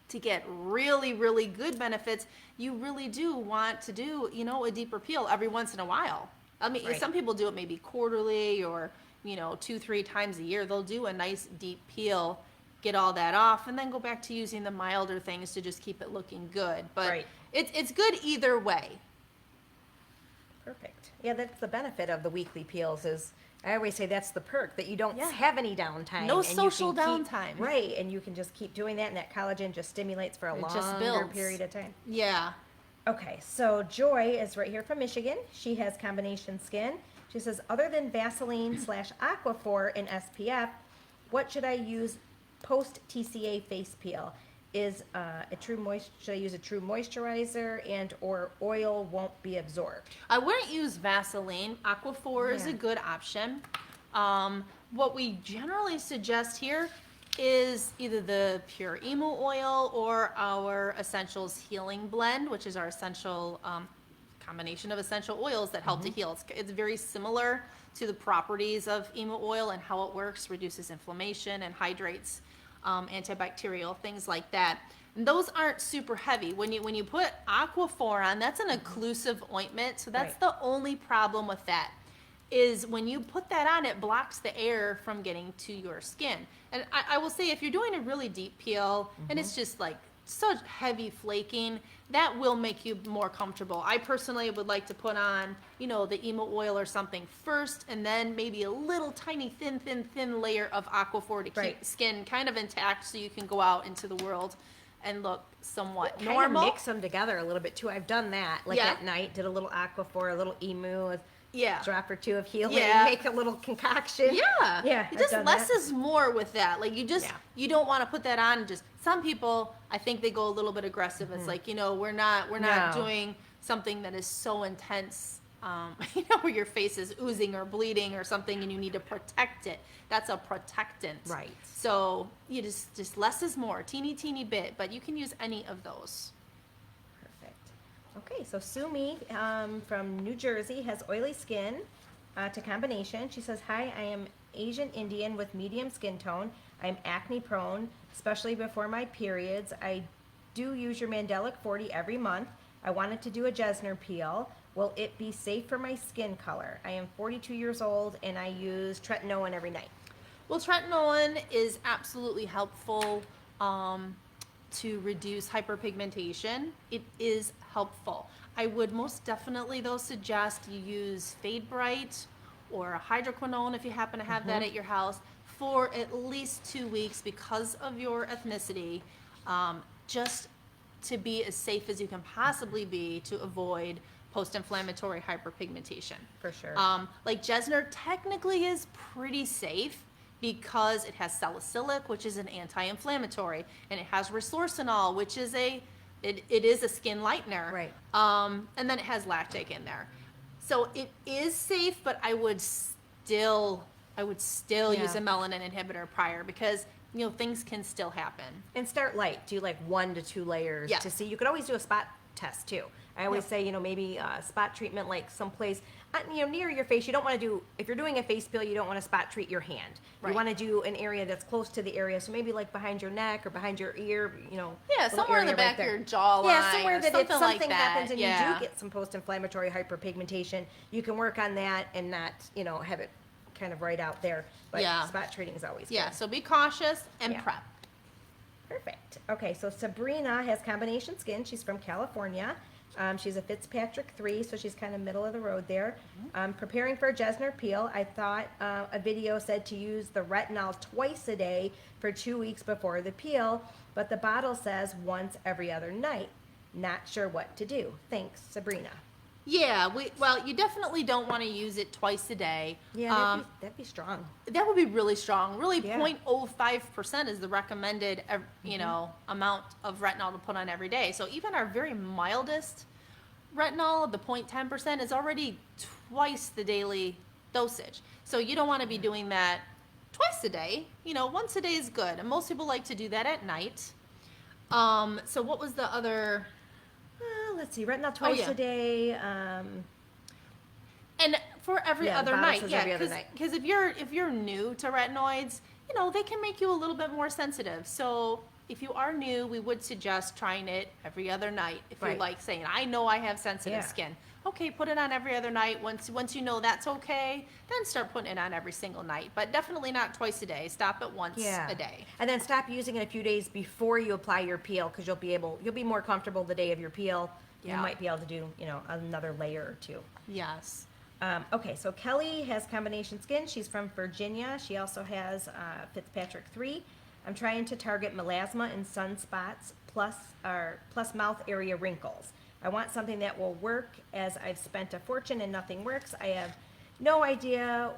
to get really, really good benefits, you really do want to do, you know, a deeper peel every once in a while. I mean, some people do it maybe quarterly or, you know, 2-3 times a year. They'll do a nice deep peel, get all that off, and then go back to using the milder things to just keep it looking good. But it's good either way. Perfect. Yeah, that's the benefit of the weekly peels is, I always say that's the perk, that you don't have any downtime. No and you social can downtime. Right, and you can just keep doing that, and that collagen just stimulates for a longer period of time. Yeah. Okay, so Joy is right here from Michigan. She has combination skin. She says, other than Vaseline / Aquaphor and SPF, what should I use post TCA face peel? Is should I use a true moisturizer and or oil won't be absorbed? I wouldn't use Vaseline. Aquaphor is a good option. What we generally suggest here is either the pure emu oil or our Essentials Healing Blend, which is our essential combination of essential oils that help to heal. It's very similar to the properties of emu oil and how it works, reduces inflammation and hydrates, antibacterial, things like that. And those aren't super heavy. When you put Aquaphor on, that's an occlusive ointment, so that's the only problem with that. Is when you put that on, it blocks the air from getting to your skin. And I will say, if you're doing a really deep peel and it's just like such heavy flaking, that will make you more comfortable. I personally would like to put on, you know, the emo oil or something first, and then maybe a little tiny thin layer of Aquaphor to keep skin kind of intact so you can go out into the world and look somewhat normal. Kind of mix them together a little bit too. I've done that. Like at night, did a little Aquaphor, a little emu, a drop or two of healing, make a little concoction. Yeah. It just less is more with that. Like you just, you don't want to put that on and just, some people, I think they go a little bit aggressive. It's like, you know, we're not doing something that is so intense, you know, where your face is oozing or bleeding or something and you need to protect it. That's a protectant. Right. So you just less is more, teeny bit, but you can use any of those. Perfect. Okay, so SOUMI from New Jersey has oily skin to combination. She says, hi, I am Asian Indian with medium skin tone. I'm acne prone, especially before my periods. I do use your Mandelic 40 every month. I wanted to do a Jesner peel. Will it be safe for my skin color? I am 42 years old and I use tretinoin every night. Well, tretinoin is absolutely helpful to reduce hyperpigmentation. It is helpful. I would most definitely, though, suggest you use Fade Bright or hydroquinone if you happen to have that at your house for at least 2 weeks because of your ethnicity, just to be as safe as you can possibly be to avoid post-inflammatory hyperpigmentation. For sure. Like Jesner technically is pretty safe because it has salicylic, which is an anti-inflammatory, and it has resorcinol, which is it is a skin lightener. Right. And then it has lactic in there. So it is safe, but I would still use a melanin inhibitor prior because, you know, things can still happen. And start light. Do like 1 to 2 layers to see. You could always do a spot test too. I always say, you know, maybe spot treatment like someplace, you know, near your face. You don't want to do, if you're doing a face peel, you don't want to spot treat your hand. You want to do an area that's close to the area. So maybe like behind your neck or behind your ear, you know. Yeah, somewhere in the back of your jawline. Yeah, somewhere that if something like happens and you do get some post-inflammatory hyperpigmentation, you can work on that and not, you know, have it kind of right out there. But spot treating is always good. Yeah, so be cautious and prep. Perfect. Okay, so Sabrina has combination skin. She's from California. She's a Fitzpatrick 3, so she's kind of middle of the road there. Preparing for a Jesner peel, I thought a video said to use the retinol twice a day for 2 weeks before the peel, but the bottle says once every other night. Not sure what to do. Thanks, Sabrina. Yeah, well, you definitely don't want to use it twice a day. Yeah, that'd be strong. That would be really strong. Really, 0.05% is the recommended, you know, amount of retinol to put on every day. So even our very mildest retinol, the 0.10%, is already twice the daily dosage. So you don't want to be doing that twice a day. You know, once a day is good, and most people like to do that at night. So what was the other? Let's see, retinol twice a day. And for every other night, because if you're new to retinoids, you know, they can make you a little bit more sensitive. So if you are new, we would suggest trying it every other night. If you're like saying, I know I have sensitive skin. Okay, put it on every other night. Once you know that's okay, then start putting it on every single night. But definitely not twice a day. Stop at once a day. And then stop using it a few days before you apply your peel because you'll be more comfortable the day of your peel. You might be able to do, you know, another layer or two. Yes. Okay, so Kelly has combination skin. She's from Virginia. She also has Fitzpatrick 3. I'm trying to target melasma and sunspots plus mouth area wrinkles. I want something that will work as I've spent a fortune and nothing works. I have no idea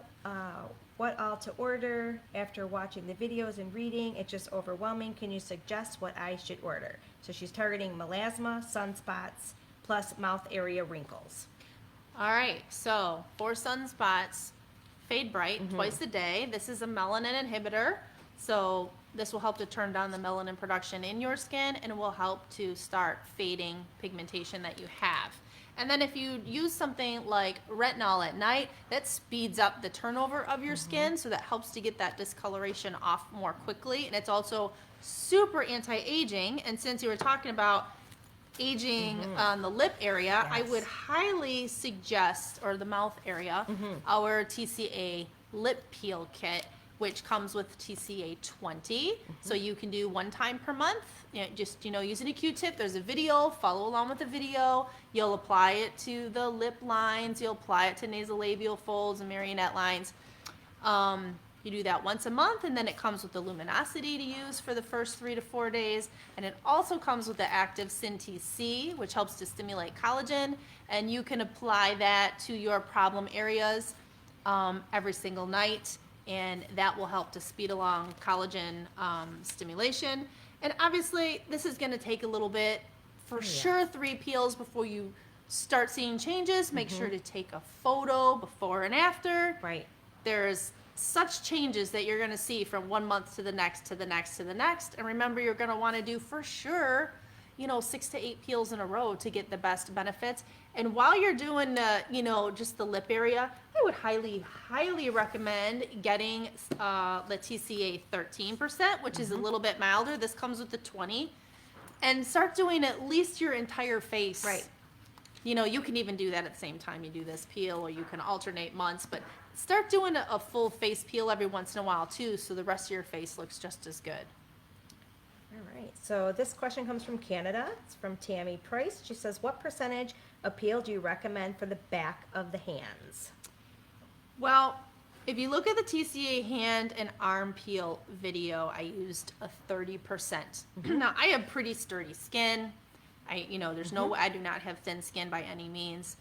what all to order after watching the videos and reading. It's just overwhelming. Can you suggest what I should order? So she's targeting melasma, sunspots, plus mouth area wrinkles. All right, so for sunspots, Fade Bright twice a day. This is a melanin inhibitor, so this will help to turn down the melanin production in your skin and it will help to start fading pigmentation that you have. And then if you use something like retinol at night, that speeds up the turnover of your skin, so that helps to get that discoloration off more quickly. And it's also super anti-aging. And since you were talking about aging on the lip area, I would highly suggest, or the mouth area, our TCA lip peel kit. which comes with TCA 20. So you can do one time per month. Just using a Q-tip. There's a video. Follow along with the video. You'll apply it to the lip lines. You'll apply it to nasolabial folds and marionette lines. You do that once a month, and then it comes with the luminosity to use for the first 3 to 4 days. And it also comes with the active Sin-TC, which helps to stimulate collagen. And you can apply that to your problem areas every single night. And that will help to speed along collagen stimulation. And obviously, this is going to take a little bit, for sure 3 peels before you start seeing changes. Make sure to take a photo before and after. Right. There's such changes that you're going to see from 1 month to the next, to the next, to the next. And remember, you're going to want to do for sure, 6 to 8 peels in a row to get the best benefits. And while you're doing just the lip area, I would highly, highly recommend getting the TCA 13%, which is a little bit milder. This comes with the 20. And start doing at least your entire face. Right. You can even do that at the same time you do this peel, or you can alternate months, but start doing a full face peel every once in a while too, so the rest of your face looks just as good. All right, so this question comes from Canada. It's from Tammy Price. She says, what percentage of peel do you recommend for the back of the hands? Well, if you look at the TCA hand and arm peel video, I used a 30%. Now, I have pretty sturdy skin. There's no way, I do not have thin skin by any means.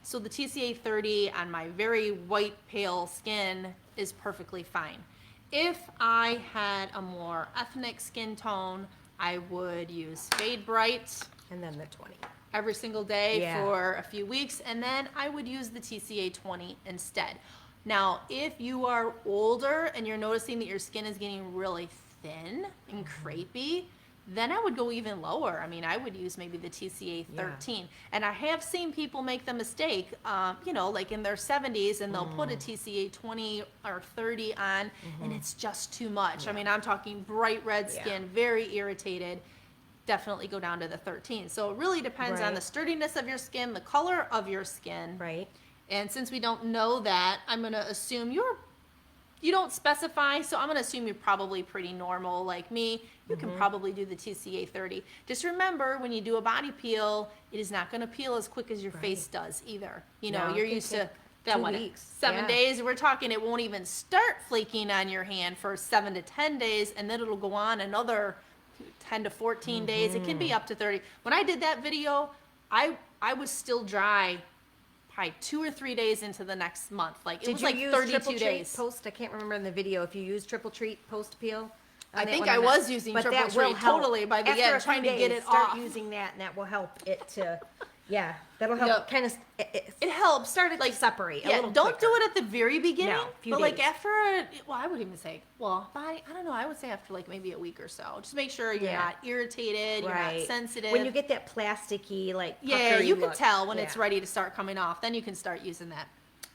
So the TCA 30 on my very white, pale skin is perfectly fine. If I had a more ethnic skin tone, I would use Fade Bright. And then the 20. Every single day for a few weeks, and then I would use the TCA 20 instead. Now, if you are older and you're noticing that your skin is getting really thin and crepey, then I would go even lower. I mean, I would use maybe the TCA 13. And I have seen people make the mistake, like in their 70s, and they'll put a TCA 20 or 30 on, and it's just too much. I mean, I'm talking bright red skin, very irritated. Definitely go down to the 13. So it really depends on the sturdiness of your skin, the color of your skin. Right. And since we don't know that, I'm going to assume you don't specify, so I'm going to assume you're probably pretty normal like me. You can probably do the TCA 30. Just remember, when you do a body peel, it is not going to peel as quick as your face does either. You're used to that 2 one. weeks. 7 days. We're talking it won't even start flaking on your hand for 7 to 10 days, and then it'll go on another 10 to 14 days. It can be up to 30. When I did that video, I was still dry probably 2 or 3 days into the next month. Like, it was like 32 days. Post? I can't remember in the video if you use triple treat post peel. I think I was using triple treat totally by the end, trying to get it off. Start using that, and that will help it to, that'll help kind of. It helps. Start it to separate a little don't quicker. do it at the very beginning. No, few but like days. after, I would even say, I don't know. I would say after like maybe a week or so. Just make sure you're not irritated, you're not sensitive. When you get that plasticky, like you can look. tell when it's ready to start coming off. Then you can start using that.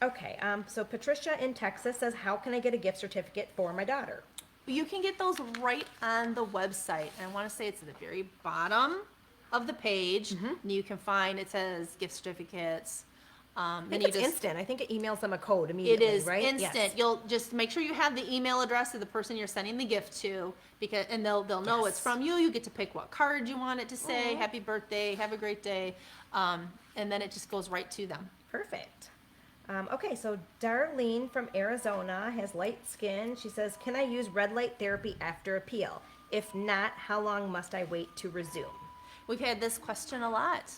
Okay. So Patricia in Texas says, how can I get a gift certificate for my daughter? You can get those right on the website. And I want to say it's at the very bottom of the page. And you can find, it says gift certificates. I think it's instant. I think it emails them a code immediately, It is right? instant. Yes. You'll just make sure you have the email address of the person you're sending the gift to, and they'll know it's from you. You get to pick what card you want it to say, happy birthday, have a great day, and then it just goes right to them. Perfect. Okay, so Darlene from Arizona has light skin. She says, can I use red light therapy after a peel? If not, how long must I wait to resume? We've had this question a lot.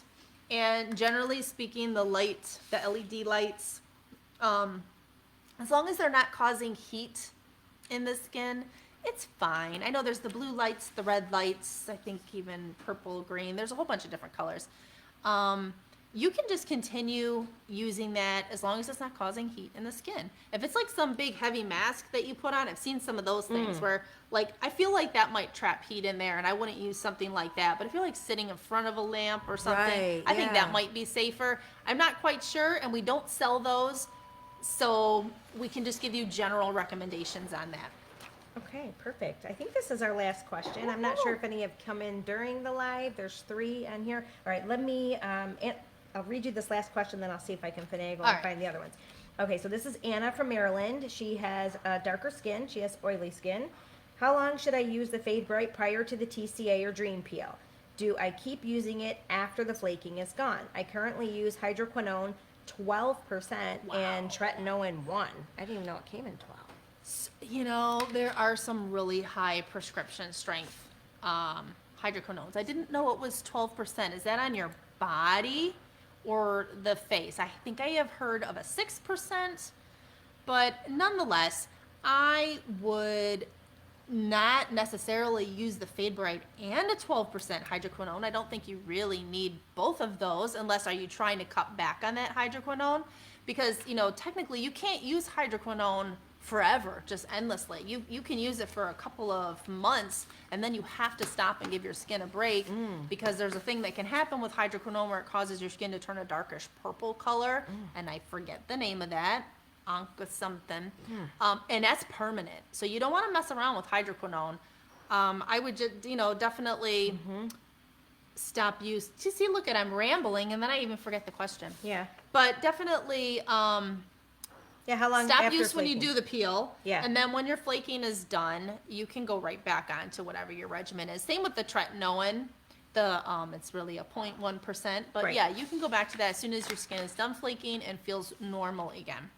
And generally speaking, the LED lights, as long as they're not causing heat in the skin, it's fine. I know there's the blue lights, the red lights, I think even purple, green. There's a whole bunch of different colors. You can just continue using that as long as it's not causing heat in the skin. If it's like some big heavy mask that you put on, I've seen some of those things where, like, I feel like that might trap heat in there, and I wouldn't use something like that. But if you're like sitting in front of a lamp or something, I think that might be safer. I'm not quite sure, and we don't sell those, so we can just give you general recommendations on that. Okay, perfect. I think this is our last question. I'm not sure if any have come in during the live. There's 3 on here. All right, let me, I'll read you this last question, then I'll see if I can finagle and find the other ones. Okay, so this is Anna from Maryland. She has darker skin. She has oily skin. How long should I use the Fade Bright prior to the TCA or Dream Peel? Do I keep using it after the flaking is gone? I currently use hydroquinone 12% and tretinoin 1. I didn't even know it came in 12. There are some really high prescription strength hydroquinones. I didn't know it was 12%. Is that on your body or the face? I think I have heard of a 6%, but nonetheless, I would not necessarily use the Fade Bright and a 12% hydroquinone. I don't think you really need both of those unless are you trying to cut back on that hydroquinone, because technically you can't use hydroquinone forever, just endlessly. You can use it for a couple of months and then you have to stop and give your skin a break because there's a thing that can happen with hydroquinone where it causes your skin to turn a darkish purple color, and I forget the name of that. Something, and that's permanent. So you don't want to mess around with hydroquinone. I would just, definitely stop use. See, look at, I'm rambling, and then I even forget the question. Yeah. But definitely, how long stop after use flaking? when you do the peel. Yeah. And then when your flaking is done, you can go right back on to whatever your regimen is. Same with the tretinoin. It's really a 0.1%, but Right. yeah, you can go back to that as soon as your skin is done flaking and feels normal again.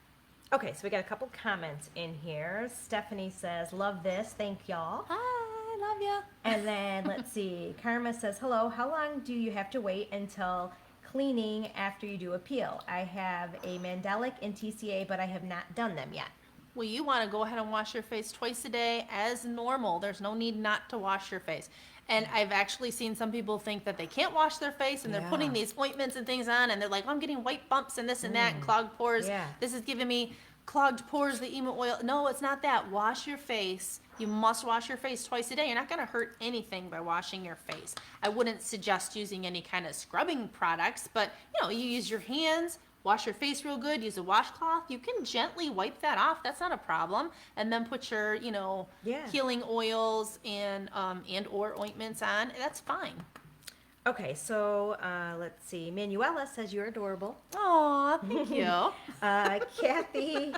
Okay, so we got a couple comments in here. Stefanie says, love this. Thank y'all. Hi, love ya. And then let's see. Karma says, hello. How long do you have to wait until cleaning after you do a peel? I have a Mandelic and TCA, but I have not done them yet. Well, you want to go ahead and wash your face twice a day as normal. There's no need not to wash your face. And I've actually seen some people think that they can't wash their face and they're putting these ointments and things on and they're like, I'm getting white bumps and this and that and clogged pores. Yeah. This is giving me clogged pores, the emo oil. No, it's not that. Wash your face. You must wash your face twice a day. You're not going to hurt anything by washing your face. I wouldn't suggest using any kind of scrubbing products, but you use your hands, wash your face real good, use a washcloth. You can gently wipe that off. That's not a problem. And then put your, healing oils and or ointments on. That's fine. Okay, so let's see. Manuela says you're adorable. Aw, thank you. Kathy,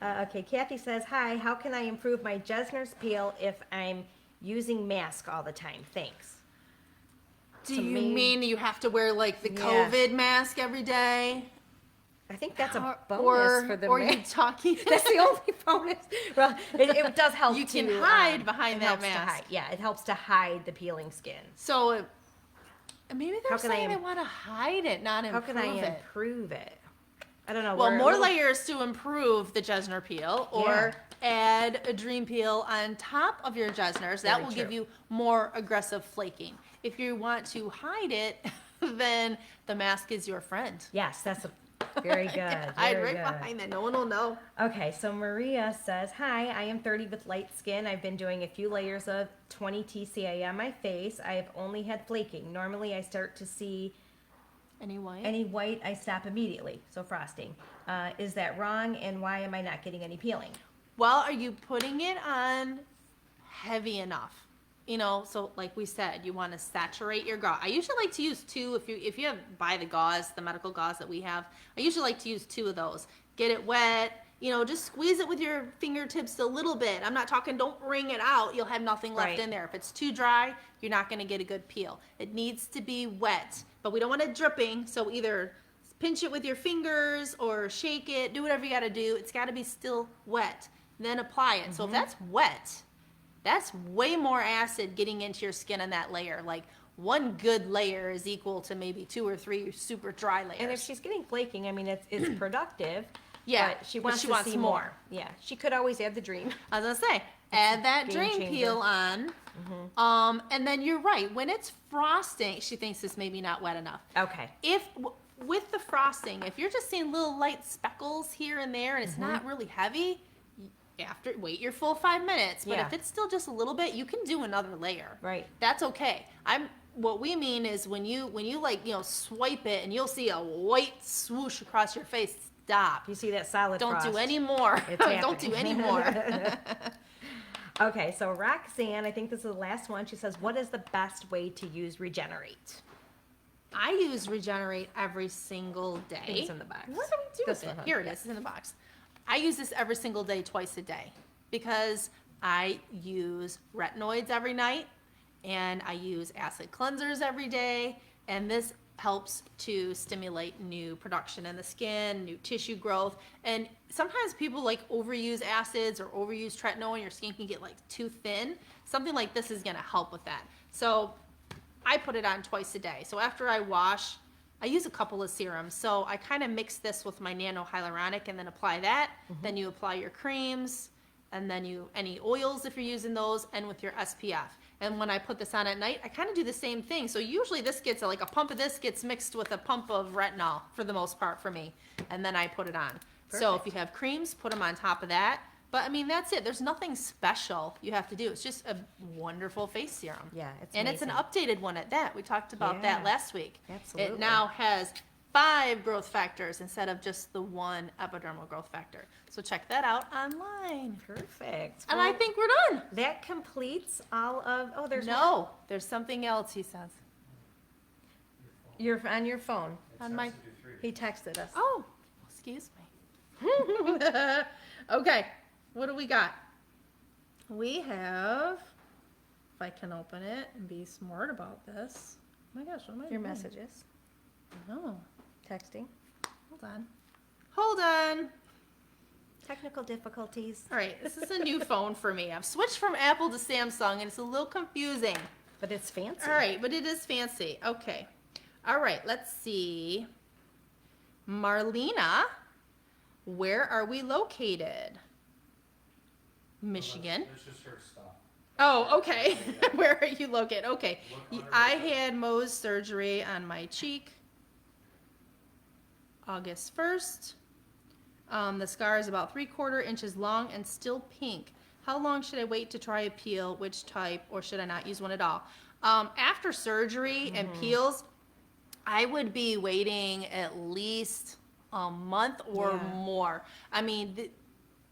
Kathy says, hi, how can I improve my Jesner's peel if I'm using mask all the time? Thanks. Do you mean you have to wear like the COVID mask every day? I think that's a bonus for the Or you talking? That's the only bonus. Well, it does help. You can hide behind that mask. Yeah, it helps to hide the peeling skin. So maybe they're saying they want to hide it, not improve it. How can I improve it? I don't know. Well, more layers to improve the Jesner peel, or add a Dream Peel on top of your Jesners. That will give you more aggressive flaking. If you want to hide it, then the mask is your friend. Yes, that's very good. Hide right behind that. No one will know. Okay, so Maria says, hi, I am 30 with light skin. I've been doing a few layers of 20 TCA on my face. I have only had flaking. Normally I start to see any white, I stop immediately. So frosting. Is that wrong, and why am I not getting any peeling? Well, are you putting it on heavy enough? So like we said, you want to saturate your gauze. I usually like to use 2 if you buy the gauze, the medical gauze that we have. I usually like to use 2 of those. Get it wet, just squeeze it with your fingertips a little bit. I'm not talking, don't wring it out. You'll have nothing left in there. If it's too dry, you're not going to get a good peel. It needs to be wet, but we don't want it dripping. So either pinch it with your fingers or shake it, do whatever you got to do. It's got to be still wet. Then apply it. So if that's wet, that's way more acid getting into your skin in that layer. Like 1 good layer is equal to maybe 2 or 3 super dry layers. And if she's getting flaking, I mean, it's productive. Yeah, but she wants to see more. Yeah, she could always add the Dream. I was gonna say, add that Dream Peel on. And then you're right. When it's frosting, she thinks this may be not wet enough. Okay. With the frosting, if you're just seeing little light speckles here and there, and it's not really heavy, wait your full 5 minutes. But if it's still just a little bit, you can do another layer. Right. That's okay. What we mean is when you swipe it and you'll see a white swoosh across your face. Stop. You see that solid frost. Don't do any more. Don't do any more. Okay, so Roxanne, I think this is the last one. She says, what is the best way to use Regenerate? I use Regenerate every single day. I think it's in the box. What do we do This with it? one, Here it yeah. is. It's in the box. I use this every single day, twice a day, because I use retinoids every night, and I use acid cleansers every day, and this helps to stimulate new production in the skin, new tissue growth. And sometimes people like overuse acids or overuse tretinoin, and your skin can get like too thin. Something like this is going to help with that. So I put it on twice a day. So after I wash, I use a couple of serums. So I kind of mix this with my nano hyaluronic and then apply that. Then you apply your creams, and then any oils if you're using those, and with your SPF. And when I put this on at night, I kind of do the same thing. So usually this gets like a pump of this gets mixed with a pump of retinol for the most part for me. And then I put it on. So if you have creams, put them on top of that. But I mean, that's it. There's nothing special you have to do. It's just a wonderful face serum. Yeah, it's And it's an amazing. updated one at that. We talked about Yeah, that last week. absolutely. It now has 5 growth factors instead of just the 1 epidermal growth factor. So check that out online. Perfect. And I Well, think we're done. that completes all of. Oh, there's No, there's something else he says. You're on your phone. On my, He texted us. oh, excuse me. Okay, what do we got? We have, if I can open it and be smart about this. Oh my gosh, what am I Your doing? messages. No, Texting. hold on. Hold on. Technical difficulties. All right, this is a new phone for me. I've switched from Apple to Samsung, and it's a little confusing. But it's fancy. All right, but it is fancy. Okay. All right, let's see. Marlena, where are we located? Michigan. Let's just hear stop. Oh, okay. Where are you located? Okay. I had Mohs surgery on my cheek August 1st. The scar is about 3/4 inches long and still pink. How long should I wait to try a peel? Which type, or should I not use one at all? After surgery and peels, I would be waiting at least a month or Yeah. more. I mean,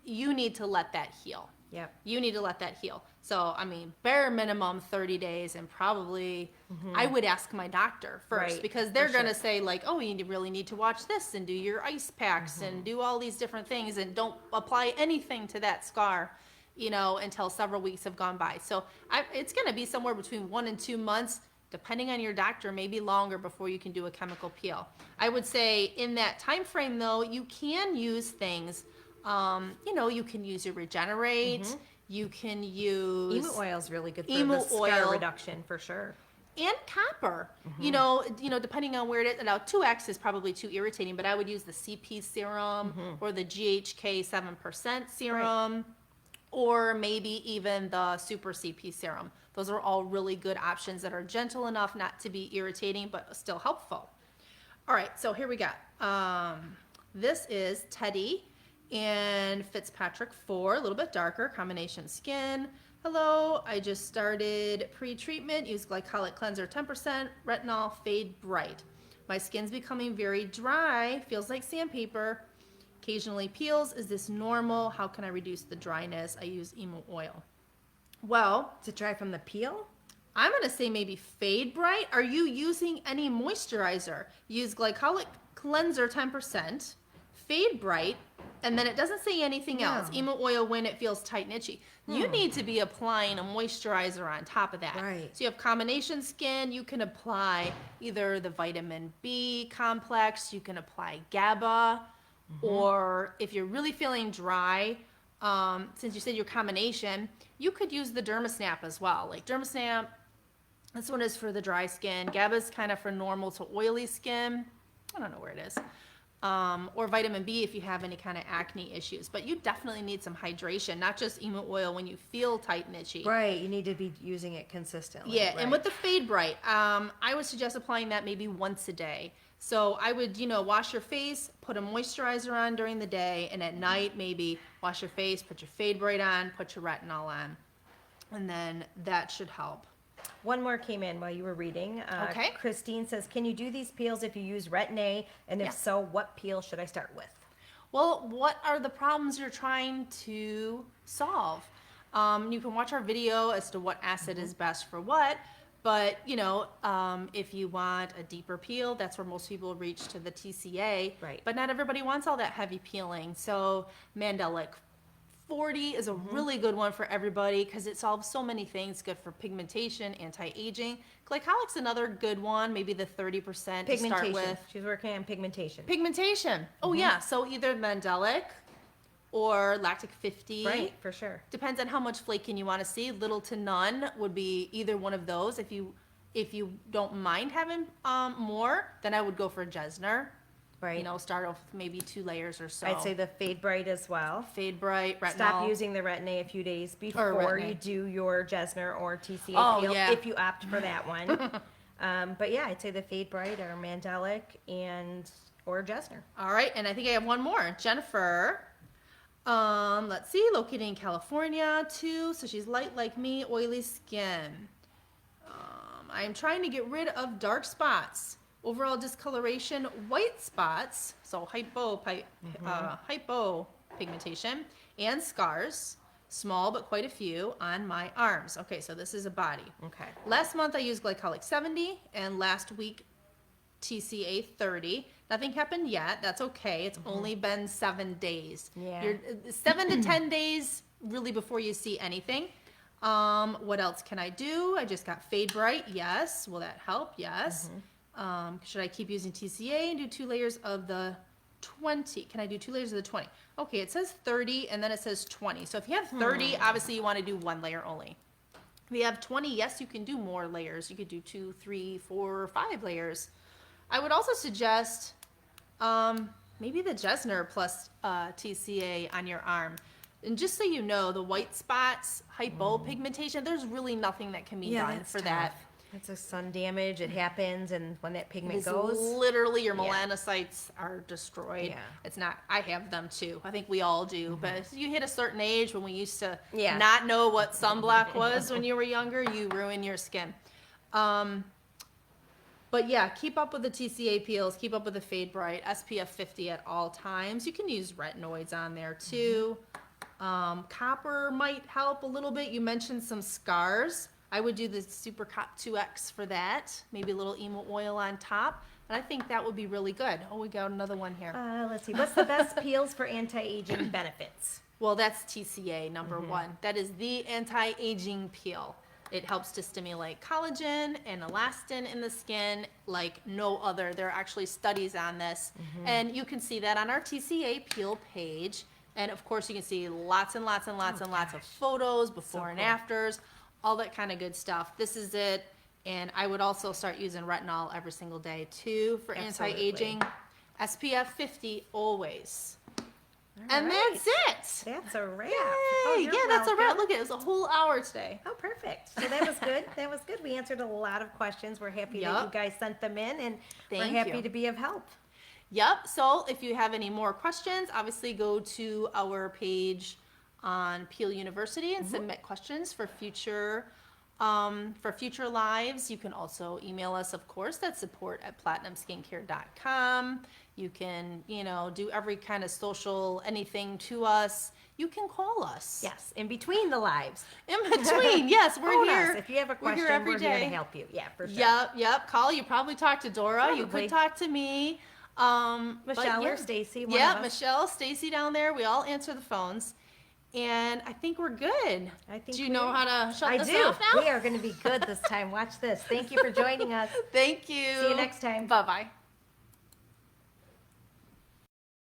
you need to let that heal. Yep. You need to let that heal. So, I mean, bare minimum 30 days, and probably I would ask my doctor first, Right, because they're for going to sure. say like, oh, you really need to watch this and do your ice packs and do all these different things, and don't apply anything to that scar, you know, until several weeks have gone by. So it's going to be somewhere between 1 and 2 months, depending on your doctor, maybe longer, before you can do a chemical peel. I would say in that time frame, though, you can use things. You know, you can use your Regenerate. You can use Emu oil is really good for Emu the scar oil. reduction for sure. and copper. You know, depending on where it is. Now, 2X is probably too irritating, but I would use the CP serum or the GHK 7% serum, or maybe even the Super CP serum. Those are all really good options that are gentle enough not to be irritating, but still helpful. All right, so here we go. This is Tetty and Fitzpatrick 4, a little bit darker, combination skin. Hello, I just started pre-treatment, use glycolic cleanser 10%, retinol, fade bright. My skin's becoming very dry, feels like sandpaper, occasionally peels. Is this normal? How can I reduce the dryness? I use emu oil. Well, To dry from the peel? I'm going to say maybe fade bright. Are you using any moisturizer? Use glycolic cleanser 10%, fade bright, and then it doesn't say anything else. No. Emu oil when it feels tight and itchy. You need to be applying a moisturizer on top of that. Right. So you have combination skin, you can apply either the vitamin B complex, you can apply GABA, or if you're really feeling dry, since you said your combination, you could use the Dermasnap as well. Like Dermasnap, this one is for the dry skin. GABA is kind of for normal to oily skin. I don't know where it is. Or vitamin B if you have any kind of acne issues. But you definitely need some hydration, not just emu oil when you feel tight and itchy. Right, you need to be using it consistently. Yeah, right. and with the Fade Bright, I would suggest applying that maybe once a day. So I would, wash your face, put a moisturizer on during the day, and at night maybe wash your face, put your Fade Bright on, put your retinol on. And then that should help. One more came in while you were reading. Okay. Christine says, can you do these peels if you use Retin-A? And if Yeah. so, what peel should I start with? Well, what are the problems you're trying to solve? You can watch our video as to what acid is best for what. But, if you want a deeper peel, that's where most people reach to the TCA. Right. But not everybody wants all that heavy peeling. So Mandelic 40 is a really good one for everybody because it solves so many things. Good for pigmentation, anti-aging. Glycolic's another good one, maybe the 30% to start Pigmentation. with. She's working on pigmentation. Pigmentation. Oh, yeah. So either Mandelic or lactic 50. Right, for sure. Depends on how much flaking you want to see. Little to none would be either one of those. If you don't mind having more, then I would go for Jesner. Right. Start off with maybe 2 layers or so. I'd say the Fade Bright as well. Fade Bright, retinol. Stop using the Retin-A a few days before Retin-A. you do your Jesner or TCA peel, if you opt for that one. But yeah, I'd say the Fade Bright or Mandelic or Jesner. All right, and I think I have one more. Jennifer. Let's see, located in California too. So she's light like me, oily skin. I am trying to get rid of dark spots, overall discoloration, white spots, so hypopigmentation, and scars, small but quite a few, on my arms. Okay, so this is a body. Okay. Last month I used Glycolic 70, and last week TCA 30. Nothing happened yet. That's okay. It's only been 7 days. Yeah. You're 7 to 10 days really before you see anything. What else can I do? I just got Fade Bright. Yes. Will that help? Yes. Should I keep using TCA and do 2 layers of the 20? Can I do 2 layers of the 20? Okay, it says 30 and then it says 20. So if you have 30, obviously you want to do 1 layer only. If you have 20, yes, you can do more layers. You could do 2, 3, 4, 5 layers. I would also suggest maybe the Jesner plus TCA on your arm. And just so you know, the white spots, hypopigmentation, there's really nothing that can be done for that. It's a sun damage. It happens, and when that pigment It's goes, literally your melanocytes are destroyed. Yeah. It's not. I have them too. I think we all do. But you hit a certain age when we used to Yeah. not know what sunblock was when you were younger, you ruin your skin. But yeah, keep up with the TCA peels, keep up with the Fade Bright, SPF 50 at all times. You can use retinoids on there too. Copper might help a little bit. You mentioned some scars. I would do the Super Cop 2X for that. Maybe a little emo oil on top. And I think that would be really good. Oh, we got another one here. let's see. What's the best peels for anti-aging benefits? Well, that's TCA number 1. That is the anti-aging peel. It helps to stimulate collagen and elastin in the skin like no other. There are actually studies on this. And you can see that on our TCA peel page. And of course, you can see lots and lots and lots and lots of photos before and afters, all that kind of good stuff. This is it. And I would also start using retinol every single day too for anti-aging. SPF 50 always. And that's it. That's a wrap. Yay! Oh, you're That's a wrap. welcome. Look at it. It was a whole hour today. Oh, perfect. So that was good. That was good. We answered a lot of questions. We're happy that you guys sent them in, and Thank we're happy you. to be of help. Yep. So if you have any more questions, obviously go to our page on Peel University and submit questions for future lives. You can also email us, of course. That's support@platinumskincare.com. You can, do every kind of social anything to us. You can call us. Yes, in between the lives. In between, yes, we're Phone here. us. If you have a We're question, here every we're day. here to help you. Yeah, for sure. Yep. Call. You probably talked to Dora. You Probably. could talk to me. Michelle or Stacy. one Yeah, of us. Michelle, Stacy down there. We all answer the phones. And I think we're good. I think Do you we know are. how to shut I this do. off now? We are going to be good this time. Watch this. Thank you for joining us. Thank you. See you next time. Bye-bye.